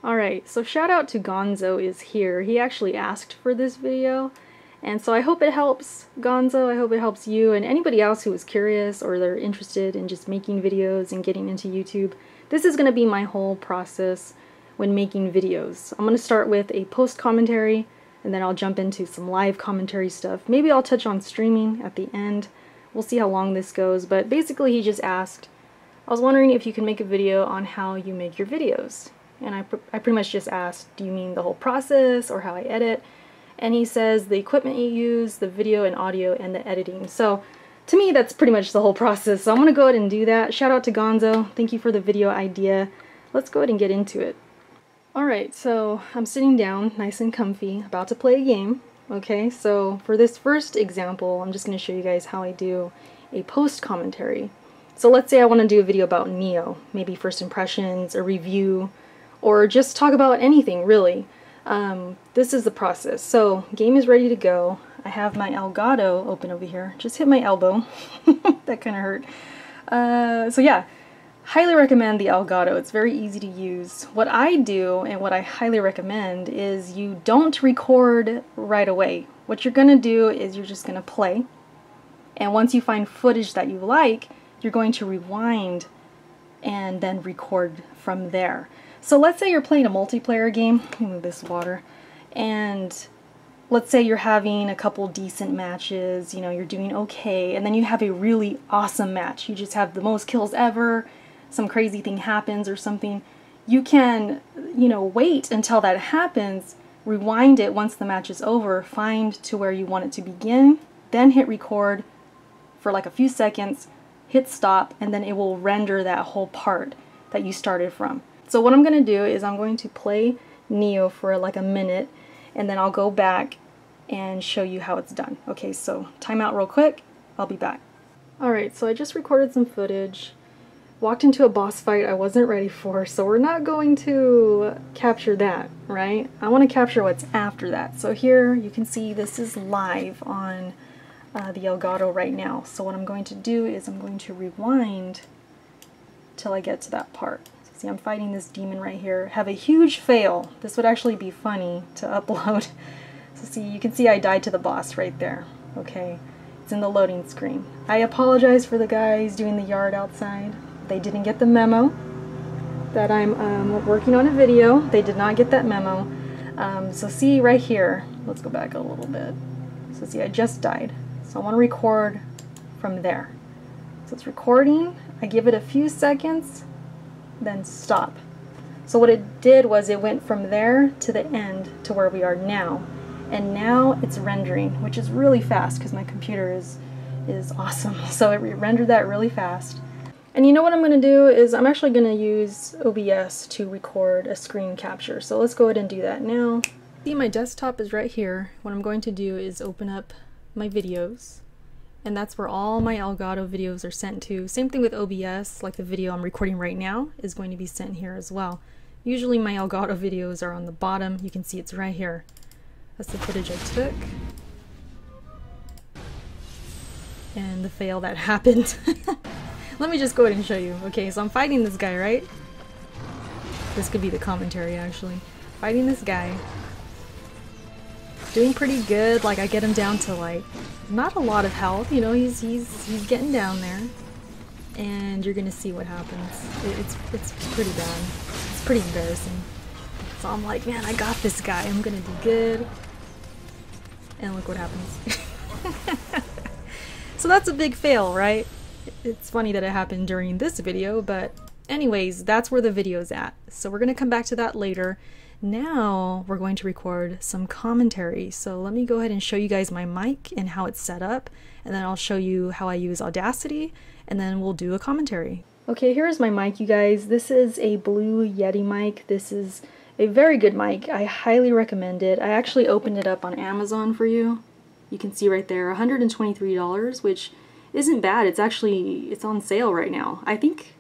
Alright, so shout out to Gonzo is here. He actually asked for this video, and so I hope it helps Gonzo. I hope it helps you and anybody else who is curious or they're interested in just making videos and getting into YouTube. This is going to be my whole process when making videos. I'm going to start with a post commentary, and then I'll jump into some live commentary stuff. Maybe I'll touch on streaming at the end. We'll see how long this goes, but basically he just asked, I was wondering if you can make a video on how you make your videos. And I pretty much just asked, do you mean the whole process or how I edit? And he says the equipment you use, the video and audio, and the editing. So to me, that's pretty much the whole process. So I'm going to go ahead and do that. Shout out to Gonzo. Thank you for the video idea. Let's go ahead and get into it. Alright, so I'm sitting down, nice and comfy, about to play a game. Okay, so for this first example, I'm just going to show you guys how I do a post commentary. So let's say I want to do a video about Nioh, maybe first impressions, a review, or just talk about anything really. This is the process. So game is ready to go. I have my Elgato open over here. Just hit my elbow. That kind of hurt. So yeah, highly recommend the Elgato. It's very easy to use. What I do and what I highly recommend is you don't record right away. What you're gonna do is you're just gonna play, and once you find footage that you like, you're going to rewind and then record from there. So let's say you're playing a multiplayer game, move this water, and let's say you're having a couple decent matches, you know, you're doing okay, and then you have a really awesome match. You just have the most kills ever, some crazy thing happens or something. You can, you know, wait until that happens, rewind it once the match is over, find to where you want it to begin, then hit record for like a few seconds, hit stop, and then it will render that whole part that you started from. So what I'm going to do is I'm going to play Nioh for like a minute, and then I'll go back and show you how it's done. Okay, so time out real quick, I'll be back. Alright, so I just recorded some footage, walked into a boss fight I wasn't ready for, so we're not going to capture that, right? I want to capture what's after that. So here you can see this is live on the Elgato right now. So what I'm going to do is I'm going to rewind till I get to that part. See, I'm fighting this demon right here. Have a huge fail. This would actually be funny to upload. So see, you can see I died to the boss right there. Okay, it's in the loading screen. I apologize for the guys doing the yard outside. They didn't get the memo that I'm working on a video. They did not get that memo. So see right here, let's go back a little bit. So see, I just died. So I want to record from there. So it's recording. I give it a few seconds, then stop. So what it did was it went from there to the end to where we are now, and now it's rendering, which is really fast because my computer is awesome. So it rendered that really fast. And you know what I'm going to do is I'm actually going to use OBS to record a screen capture. So let's go ahead and do that now. See, my desktop is right here. What I'm going to do is open up my videos, and that's where all my Elgato videos are sent to. Same thing with OBS, like the video I'm recording right now is going to be sent here as well. Usually my Elgato videos are on the bottom. You can see it's right here. That's the footage I took. And the fail that happened. Let me just go ahead and show you. Okay, so I'm fighting this guy, right? This could be the commentary actually. Fighting this guy. Doing pretty good, like I get him down to like not a lot of health, you know, he's getting down there, and you're gonna see what happens. It's pretty bad. It's pretty embarrassing. So I'm like, man, I got this guy, I'm gonna do good, and look what happens. So that's a big fail, right? It's funny that it happened during this video, but anyways, that's where the video's at. So we're gonna come back to that later. Now we're going to record some commentary. So let me go ahead and show you guys my mic and how it's set up, and then I'll show you how I use Audacity, and then we'll do a commentary. Okay, here's my mic, you guys. This is a Blue Yeti mic. This is a very good mic. I highly recommend it. I actually opened it up on Amazon for you. You can see right there, $123, which isn't bad. It's on sale right now. I think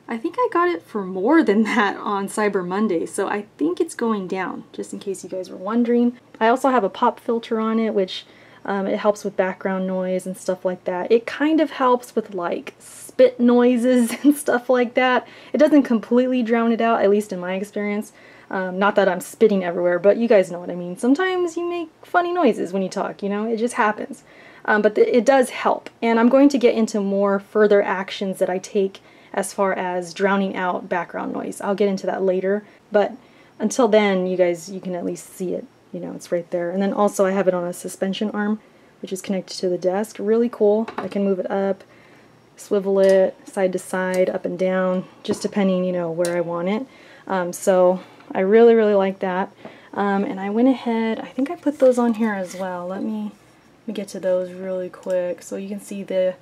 I got it for more than that on Cyber Monday, so I think it's going down, just in case you guys were wondering. I also have a pop filter on it, which it helps with background noise and stuff like that. It kind of helps with like spit noises and stuff like that. It doesn't completely drown it out, at least in my experience. Not that I'm spitting everywhere, but you guys know what I mean. Sometimes you make funny noises when you talk, you know, it just happens. But it does help. And I'm going to get into more further actions that I take as far as drowning out background noise. I'll get into that later, but until then, you can at least see it. You know, it's right there. And then also I have it on a suspension arm, which is connected to the desk. Really cool. I can move it up, swivel it side to side, up and down, just depending, you know, where I want it. So I really, really like that. And I went ahead, I think I put those on here as well. Let me get to those really quick. So you can see the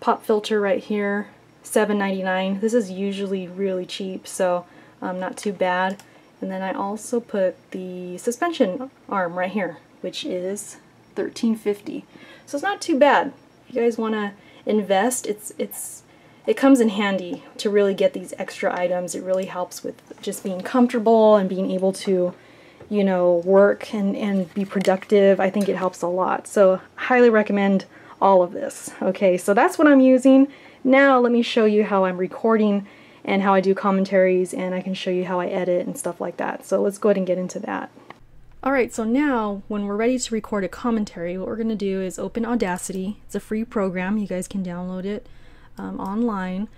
pop filter right here, $7.99. This is usually really cheap, so not too bad. And then I also put the suspension arm right here, which is $13.50. So it's not too bad. If you guys want to invest, it comes in handy to really get these extra items. It really helps with just being comfortable and being able to, you know, work and be productive. I think it helps a lot. So highly recommend all of this. Okay, so that's what I'm using. Now let me show you how I'm recording and how I do commentaries, and I can show you how I edit and stuff like that. So let's go ahead and get into that. Alright, so now when we're ready to record a commentary, what we're going to do is open Audacity. It's a free program. You guys can download it online.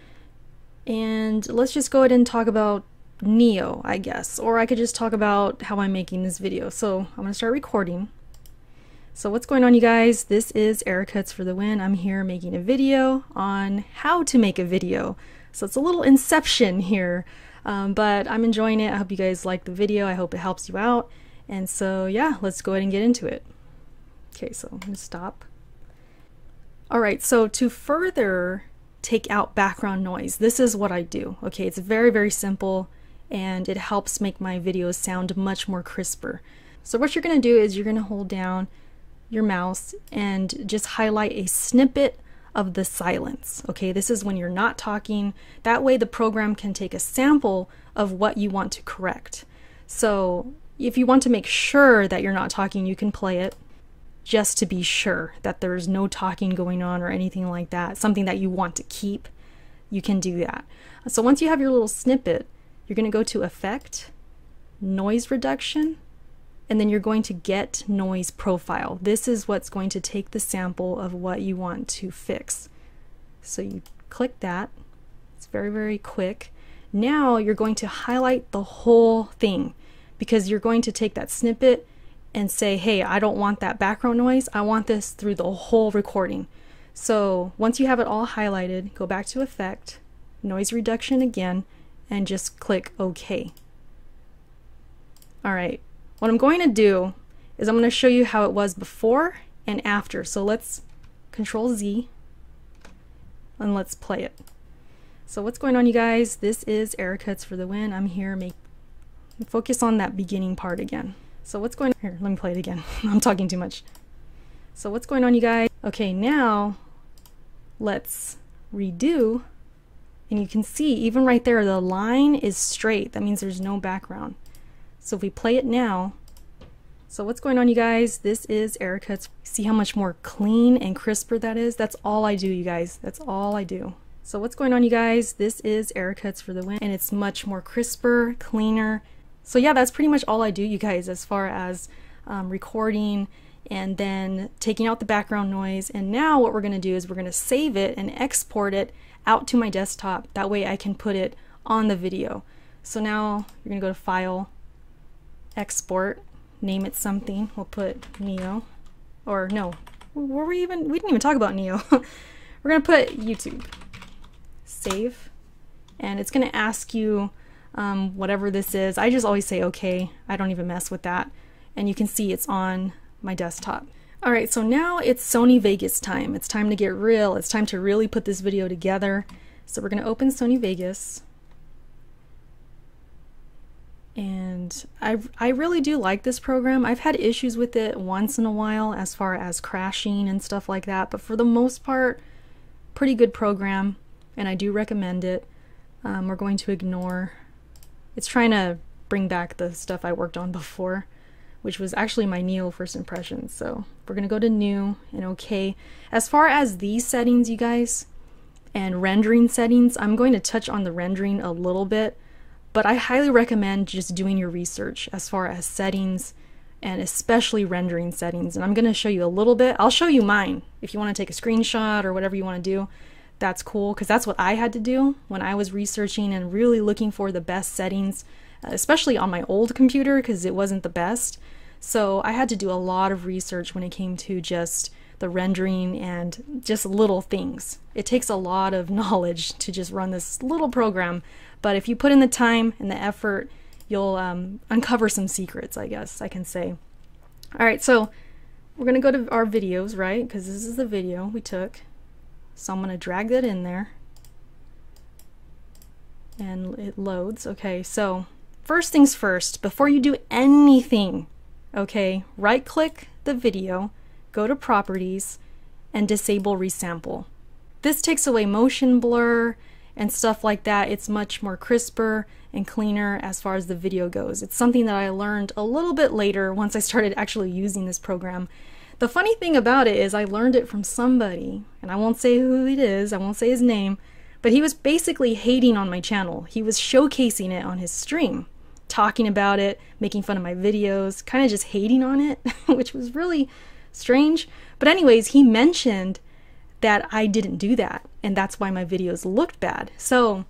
And let's just go ahead and talk about Neo, I guess. Or I could just talk about how I'm making this video. So I'm going to start recording. So what's going on, you guys? This is Eric Huts for the Win. I'm here making a video on how to make a video. So it's a little inception here, but I'm enjoying it. I hope you guys like the video. I hope it helps you out. And so yeah, let's go ahead and get into it. Okay, so I'm gonna stop. Alright, so to further take out background noise, this is what I do. Okay, it's very, very simple, and it helps make my videos sound much more crisper. So what you're gonna do is you're gonna hold down your mouse and just highlight a snippet of the silence. Okay, this is when you're not talking. That way the program can take a sample of what you want to correct. So if you want to make sure that you're not talking, you can play it just to be sure that there's no talking going on or anything like that. Something that you want to keep, you can do that. So once you have your little snippet, you're going to go to Effect, Noise Reduction, and then you're going to get noise profile. This is what's going to take the sample of what you want to fix. So you click that. It's very, very quick. Now you're going to highlight the whole thing, because you're going to take that snippet and say, hey, I don't want that background noise. I want this through the whole recording. So once you have it all highlighted, go back to Effect, Noise Reduction again, and just click OK. All right. What I'm going to do is I'm going to show you how it was before and after. So let's Control Z and let's play it. So what's going on, you guys? This is Eric Huts for the Win. I'm here. Focus on that beginning part again. So what's going on here? Let me play it again. I'm talking too much. So what's going on, you guys? Okay, now let's redo. And you can see even right there, the line is straight. That means there's no background. So if we play it now, so what's going on, you guys? This is Eric Huts. See how much more clean and crisper that is? That's all I do, you guys. That's all I do. So what's going on, you guys? This is Eric Huts for the Win, and it's much more crisper, cleaner. So yeah, that's pretty much all I do, you guys, as far as recording and then taking out the background noise. And now what we're going to do is we're going to save it and export it out to my desktop. That way I can put it on the video. So now you're going to go to File, Export, name it something. We'll put Neo, or no, we didn't even talk about Neo. We're gonna put YouTube. Save, and it's gonna ask you whatever this is. I just always say okay. I don't even mess with that, and you can see it's on my desktop. All right, so now it's Sony Vegas time. It's time to get real. It's time to really put this video together. So we're gonna open Sony Vegas. And I really do like this program. I've had issues with it once in a while as far as crashing and stuff like that, but for the most part, pretty good program, and I do recommend it. We're going to ignore, it's trying to bring back the stuff I worked on before, which was actually my Neo first impressions. So we're gonna go to New and OK. As far as these settings, you guys, and rendering settings, I'm going to touch on the rendering a little bit, But I highly recommend just doing your research as far as settings and especially rendering settings. And I'm going to show you a little bit. I'll show you mine. If you want to take a screenshot or whatever you want to do, that's cool, because that's what I had to do when I was researching and really looking for the best settings, especially on my old computer because it wasn't the best. So I had to do a lot of research when it came to just the rendering and just little things. It takes a lot of knowledge to just run this little program, but if you put in the time and the effort, you'll uncover some secrets, I guess I can say. Alright, so we're going to go to our videos, right? Because this is the video we took. So I'm going to drag that in there. And it loads. Okay, so first things first, before you do anything, okay, right-click the video, go to Properties, and disable Resample. This takes away motion blur and stuff like that. It's much more crisper and cleaner as far as the video goes. It's something that I learned a little bit later once I started actually using this program. The funny thing about it is I learned it from somebody, and I won't say who it is, I won't say his name, but he was basically hating on my channel. He was showcasing it on his stream, talking about it, making fun of my videos, kind of just hating on it, which was really strange. But anyways, he mentioned that I didn't do that, and that's why my videos looked bad. So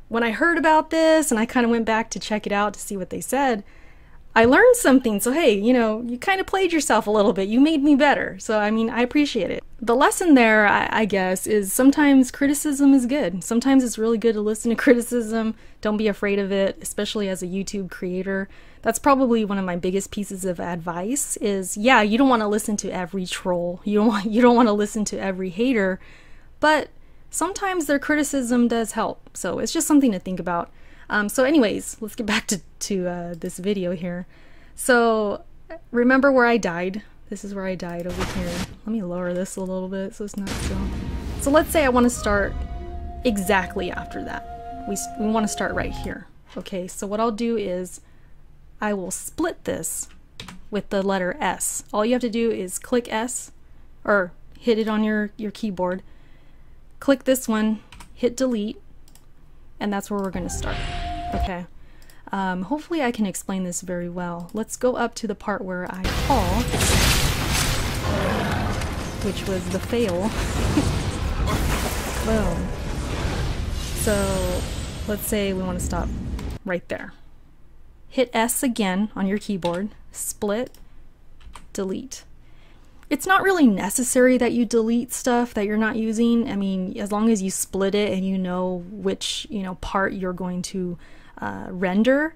when I heard about this and I kind of went back to check it out to see what they said, I learned something. So hey, you know, you kind of played yourself a little bit. You made me better. So I mean, I appreciate it. The lesson there, I guess, is sometimes criticism is good. Sometimes it's really good to listen to criticism. Don't be afraid of it, especially as a YouTube creator. That's probably one of my biggest pieces of advice is, yeah, you don't want to listen to every troll. You don't want to listen to every hater, but sometimes their criticism does help. So it's just something to think about. So anyways, let's get back to this video here. So remember where I died? This is where I died over here. Let me lower this a little bit so it's not so... So let's say I want to start exactly after that. We want to start right here. Okay, so what I'll do is I will split this with the letter S. All you have to do is click S, or hit it on your keyboard. Click this one, hit delete, and that's where we're going to start. Okay. Hopefully I can explain this very well. Let's go up to the part where I fall, which was the fail. Boom. So let's say we want to stop right there. Hit S again on your keyboard, split, delete. It's not really necessary that you delete stuff that you're not using. I mean, as long as you split it and you know which, part you're going to render,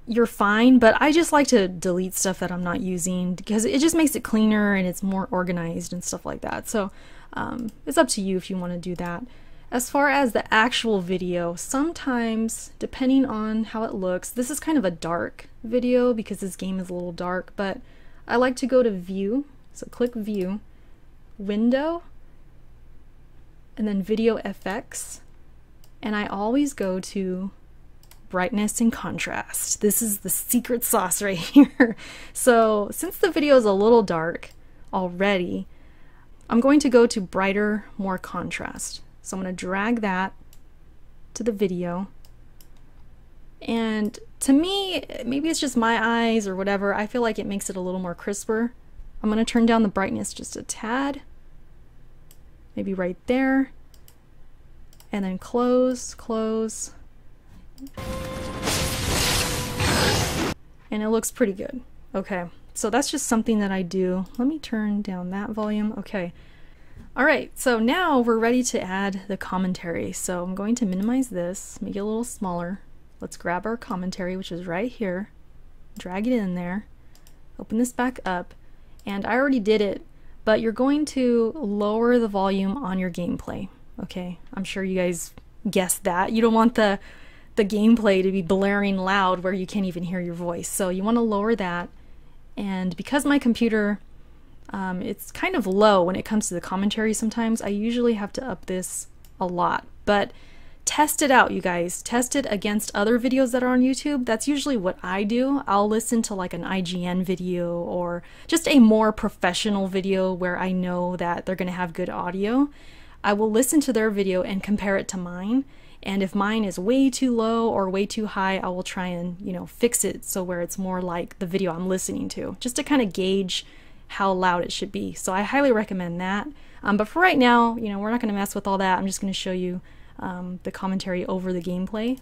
you're fine. But I just like to delete stuff that I'm not using because it just makes it cleaner and it's more organized and stuff like that. So it's up to you if you want to do that. As far as the actual video, sometimes, depending on how it looks, this is kind of a dark video because this game is a little dark, but I like to go to View. So click View, Window, and then Video FX, and I always go to Brightness and Contrast. This is the secret sauce right here. So since the video is a little dark already, I'm going to go to Brighter, More Contrast. So I'm going to drag that to the video, and to me, maybe it's just my eyes or whatever, I feel like it makes it a little more crisper. I'm going to turn down the brightness just a tad, maybe right there, and then close, and it looks pretty good. Okay, so that's just something that I do. Let me turn down that volume. Okay. Alright, so now we're ready to add the commentary. So I'm going to minimize this, make it a little smaller. Let's grab our commentary, which is right here, drag it in there, open this back up, and I already did it, but you're going to lower the volume on your gameplay. Okay, I'm sure you guys guessed that. You don't want the gameplay to be blaring loud where you can't even hear your voice. So you want to lower that, and because my computer it's kind of low when it comes to the commentary sometimes, I usually have to up this a lot. But test it out, you guys. Test it against other videos that are on YouTube. That's usually what I do. I'll listen to like an IGN video or just a more professional video where I know that they're going to have good audio. I will listen to their video and compare it to mine. And if mine is way too low or way too high, I will try and, you know, fix it so where it's more like the video I'm listening to, just to kind of gauge how loud it should be. So I highly recommend that. But for right now, you know, we're not going to mess with all that. I'm just going to show you the commentary over the gameplay.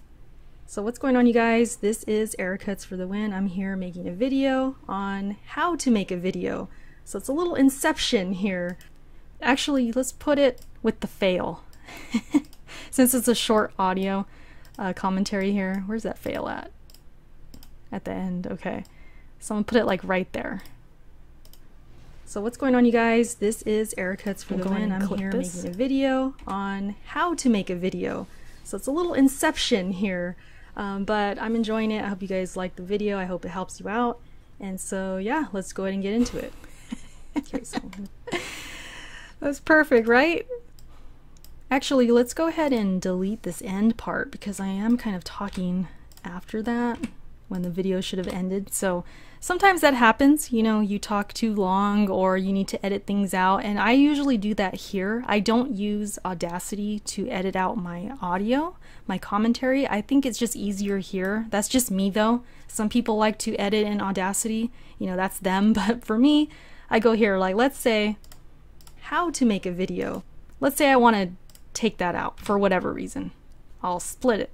So what's going on, you guys? This is Ericuts for the win. I'm here making a video on how to make a video. So it's a little inception here. Actually, let's put it with the fail. Since it's a short audio commentary here. Where's that fail at? At the end, okay. So I'm gonna put it like right there. So what's going on, you guys? This is Ericuts for the win. I'm here making a video on how to make a video. So it's a little inception here, but I'm enjoying it. I hope you guys like the video. I hope it helps you out. And so yeah, let's go ahead and get into it. Okay, so that's perfect, right? Actually, let's go ahead and delete this end part because I am kind of talking after that when the video should have ended. So sometimes that happens, you know, you talk too long or you need to edit things out, and I usually do that here. I don't use Audacity to edit out my audio, my commentary. I think it's just easier here. That's just me though. Some people like to edit in Audacity, you know, that's them, but for me, I go here, like let's say how to make a video. Let's say I want to take that out for whatever reason. I'll split it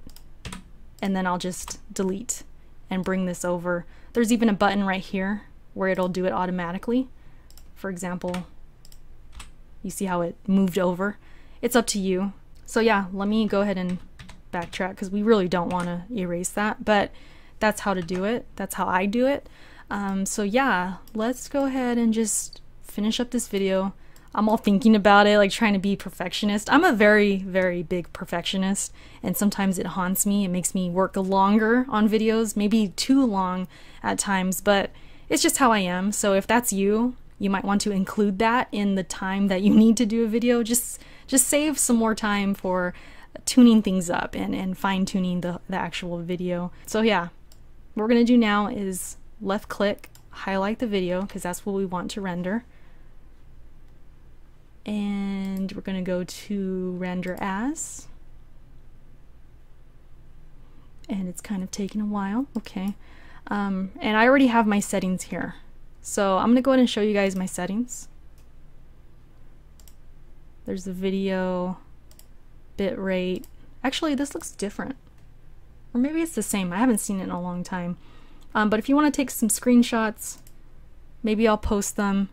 and then I'll just delete and bring this over. There's even a button right here where it'll do it automatically. For example, you see how it moved over? It's up to you. So yeah, let me go ahead and backtrack because we really don't want to erase that, but that's how to do it. That's how I do it. So yeah, let's go ahead and just finish up this video. I'm all thinking about it, like trying to be perfectionist. I'm a very, very big perfectionist, and sometimes it haunts me. It makes me work longer on videos, maybe too long at times, but it's just how I am. So if that's you, you might want to include that in the time that you need to do a video. Just save some more time for tuning things up and fine-tuning the actual video. So yeah, what we're gonna do now is left click, highlight the video, because that's what we want to render. And we're going to go to render as, and it's kind of taking a while. Okay, and I already have my settings here, so I'm going to go ahead and show you guys my settings. There's the video bitrate. Actually, this looks different, or maybe it's the same. I haven't seen it in a long time, but if you want to take some screenshots, maybe I'll post them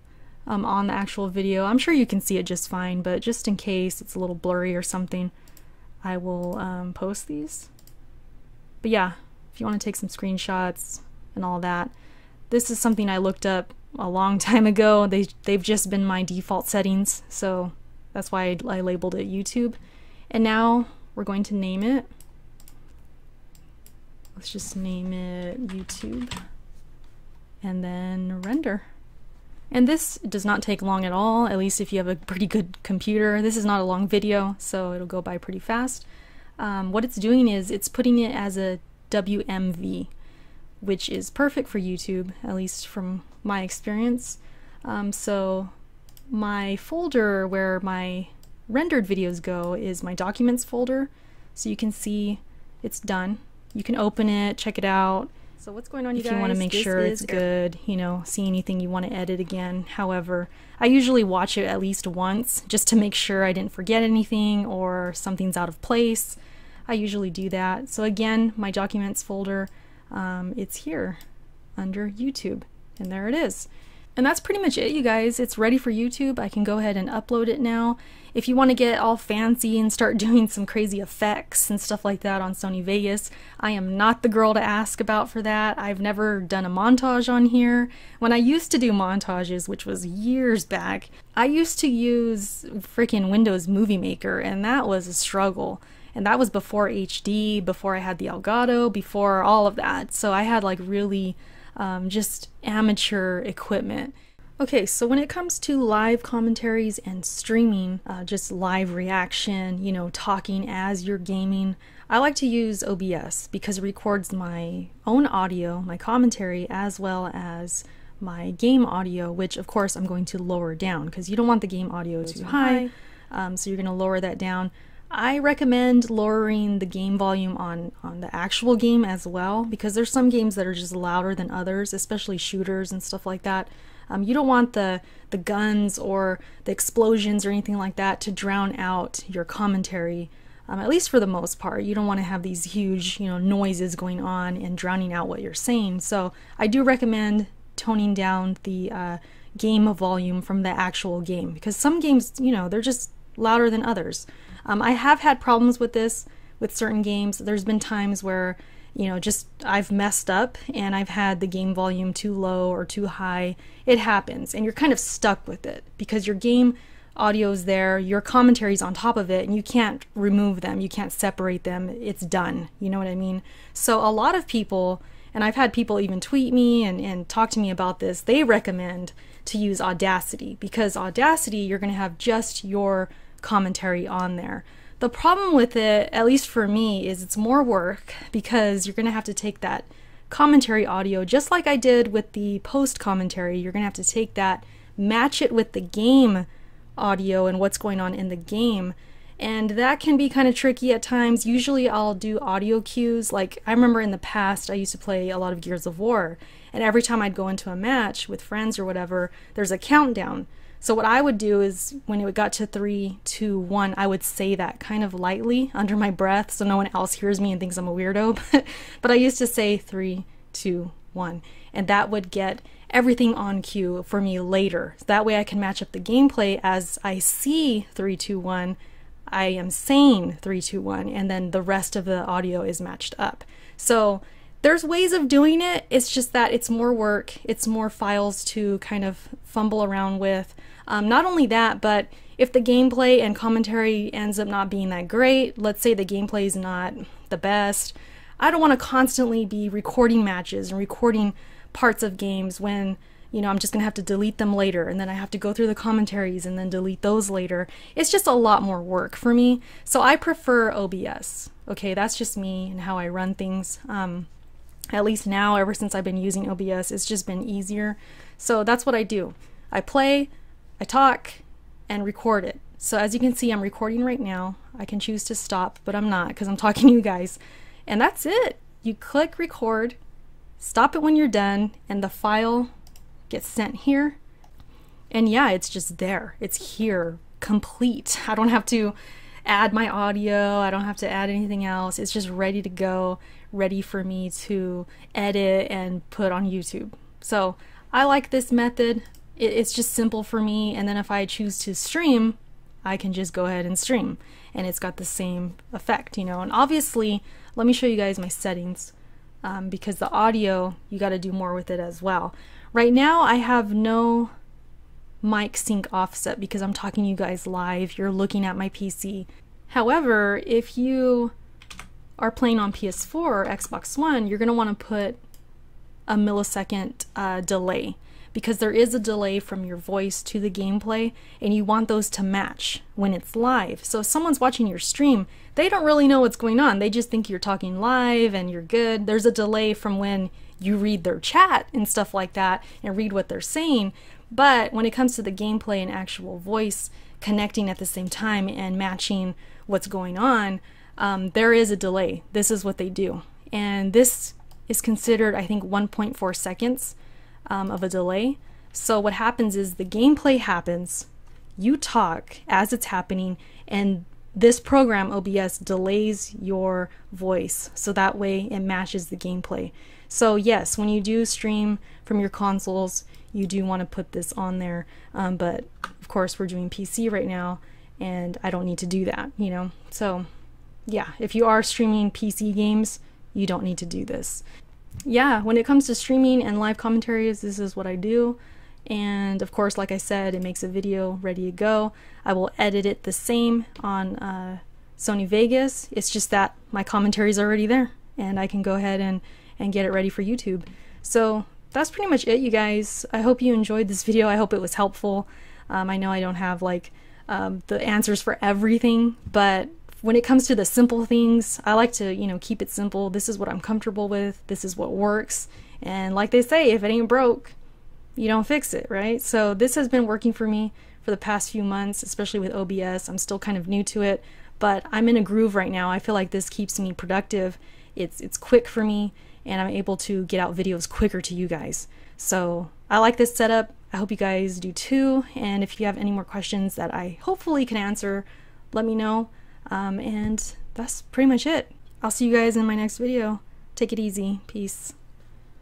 on the actual video. I'm sure you can see it just fine, but just in case it's a little blurry or something, I will post these. But yeah, if you want to take some screenshots and all that, this is something I looked up a long time ago. They've just been my default settings, so that's why I labeled it YouTube. And now we're going to name it. Let's just name it YouTube, and then render. And this does not take long at all, at least if you have a pretty good computer. This is not a long video, so it'll go by pretty fast. What it's doing is it's putting it as a WMV, which is perfect for YouTube, at least from my experience. So my folder where my rendered videos go is my documents folder. So you can see it's done. You can open it, check it out. So what's going on, you guys? If you want to make sure it's good, you know, see anything you want to edit again. However, I usually watch it at least once just to make sure I didn't forget anything or something's out of place. I usually do that. So again, my documents folder, it's here under YouTube, and there it is. And that's pretty much it, you guys. It's ready for YouTube. I can go ahead and upload it now. If you want to get all fancy and start doing some crazy effects and stuff like that on Sony Vegas, I am not the girl to ask about for that. I've never done a montage on here. When I used to do montages, which was years back, I used to use freaking Windows Movie Maker, and that was a struggle. And that was before HD, before I had the Elgato, before all of that. So I had like really just amateur equipment. Okay, so when it comes to live commentaries and streaming, just live reaction, you know, talking as you're gaming, I like to use OBS because it records my own audio, my commentary, as well as my game audio, which of course I'm going to lower down because you don't want the game audio too high, so you're going to lower that down. I recommend lowering the game volume on the actual game as well, because there's some games that are just louder than others, especially shooters and stuff like that. You don't want the guns or the explosions or anything like that to drown out your commentary, at least for the most part. You don't want to have these huge, noises going on and drowning out what you're saying. So I do recommend toning down the game volume from the actual game, because some games, they're just louder than others. I have had problems with this with certain games. There's been times where, just I've messed up and I've had the game volume too low or too high. It happens, and you're kind of stuck with it because your game audio's there, your commentary's on top of it, and you can't remove them, you can't separate them. It's done. You know what I mean? So a lot of people, and I've had people even tweet me and talk to me about this, they recommend to use Audacity, because Audacity, you're going to have just your commentary on there. The problem with it, at least for me, is it's more work, because you're going to have to take that commentary audio, just like I did with the post commentary. You're going to have to take that, match it with the game audio and what's going on in the game, and that can be kind of tricky at times. Usually I'll do audio cues. Like, I remember in the past I used to play a lot of Gears of War, and every time I'd go into a match with friends or whatever, there's a countdown. So what I would do is, when it got to 3, 2, 1, I would say that kind of lightly under my breath so no one else hears me and thinks I'm a weirdo. But I used to say 3, 2, 1, and that would get everything on cue for me later. That way I can match up the gameplay as I see 3, 2, 1. I am saying 3, 2, 1, and then the rest of the audio is matched up. So there's ways of doing it. It's just that it's more work. It's more files to kind of fumble around with. Not only that, but if the gameplay and commentary ends up not being that great, let's say the gameplay is not the best, I don't want to constantly be recording matches and recording parts of games when, I'm just going to have to delete them later, and then I have to go through the commentaries and then delete those later. It's just a lot more work for me. So I prefer OBS. Okay, that's just me and how I run things. At least now, ever since I've been using OBS, it's just been easier. So that's what I do. I play, I talk, and record it. So as you can see, I'm recording right now. I can choose to stop, but I'm not, because I'm talking to you guys. And that's it. You click record, stop it when you're done, and the file gets sent here. And yeah, it's just there. It's here, complete. I don't have to add my audio. I don't have to add anything else. It's just ready to go, ready for me to edit and put on YouTube. So I like this method. It's just simple for me, and then if I choose to stream, I can just go ahead and stream, and it's got the same effect, And obviously, let me show you guys my settings, because the audio, you got to do more with it as well. Right now, I have no mic sync offset because I'm talking to you guys live. You're looking at my PC. However, if you are playing on PS4 or Xbox One, you're going to want to put a millisecond delay, because there is a delay from your voice to the gameplay, and you want those to match when it's live. So if someone's watching your stream, they don't really know what's going on. They just think you're talking live and you're good. There's a delay from when you read their chat and stuff like that and read what they're saying. But when it comes to the gameplay and actual voice connecting at the same time and matching what's going on, there is a delay. This is what they do. And this is considered, I think, 1.4 seconds of a delay. So what happens is the gameplay happens, you talk as it's happening, and this program, OBS, delays your voice so that way it matches the gameplay. So yes, when you do stream from your consoles, you do want to put this on there, but of course we're doing PC right now, and I don't need to do that, So yeah, if you are streaming PC games, you don't need to do this. Yeah, when it comes to streaming and live commentaries, this is what I do. And of course, like I said, it makes a video ready to go. I will edit it the same on Sony Vegas. It's just that my commentary is already there, and I can go ahead and get it ready for YouTube. So that's pretty much it, you guys. I hope you enjoyed this video. I hope it was helpful. I know I don't have like the answers for everything, but when it comes to the simple things, I like to, keep it simple. This is what I'm comfortable with. This is what works. And like they say, if it ain't broke, you don't fix it, right? So this has been working for me for the past few months, especially with OBS. I'm still kind of new to it, but I'm in a groove right now. I feel like this keeps me productive. It's quick for me, and I'm able to get out videos quicker to you guys. So I like this setup. I hope you guys do too, and if you have any more questions that I hopefully can answer, let me know. And that's pretty much it. I'll see you guys in my next video. Take it easy. Peace.